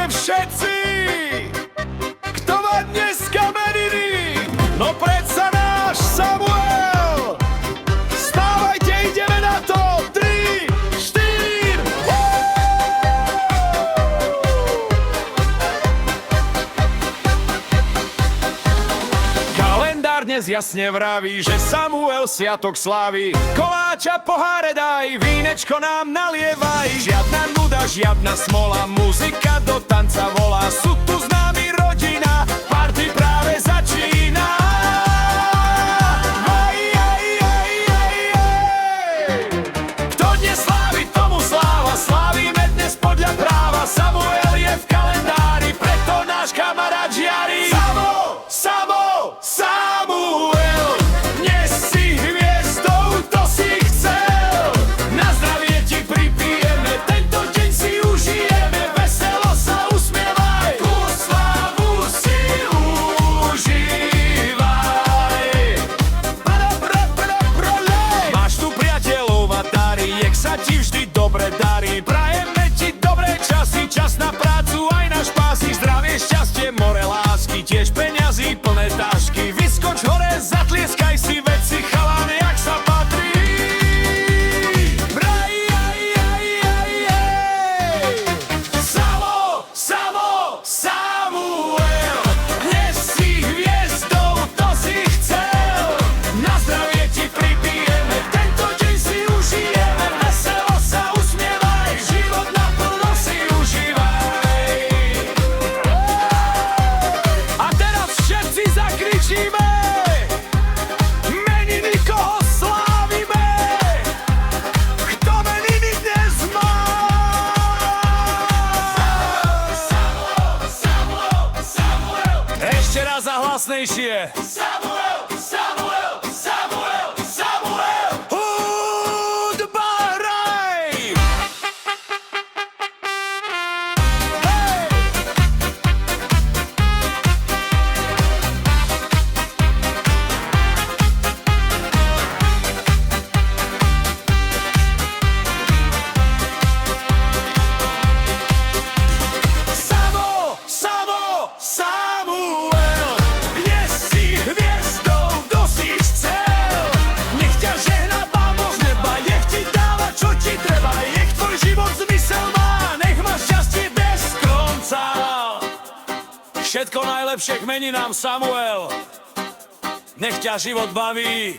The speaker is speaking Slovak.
všetci, kto má dneska meniny, no predsa náš Samuel. Stávajte, ideme na to, 3, 4. Kalendár dnes jasne vraví, že Samuel sviatok slaví. Koláča poháre daj, vínečko nám nalievaj. Žiadna nuda, žiadna smola, muzika do tanca volá. Sú tu s nami rodina, party práve začína. Kto dnes slávi, tomu sláva, slávime dnes podľa práva. Samuel je v kalendári, preto náš kamarát žiari. Samuel, dnes si hviezdou, to si chcel. Na zdravie ti pripijeme, tento deň si užijeme. Veselo sa usmievaj, tú slavu si užívaj. Máš tu priateľov a dári, nech sa ti vždy dobre darí. Prajeme ti dobré časy, čas na prácu aj na špásy. Zdravie, šťastie, more lásky, tiež peňazí plné tašky. Vyskoč hore, zatlieskaj si veci, chalán, jak sa patrí. Samuel, dnes si hviezdou, to si chcel. Na zdravie ti pripijeme, tento deň si užijeme. Veselo sa usmievaj, život naplno si užívaj. A teraz všetci zakričíme, meniny koho slávime. Kto meniny dnes má? Samuel. Ešte raz a hlasnejšie. Samuel. Hudba hraj! Samuel, dnes si hviezdou, kto si chcel. Nech ťa žehná Pán Boh z neba, nech ti dáva, čo ti treba. Nech tvoj život zmysel má, nech máš šťastie bez konca. Všetko najlepšie k meninám, Samuel. Nech ťa život baví.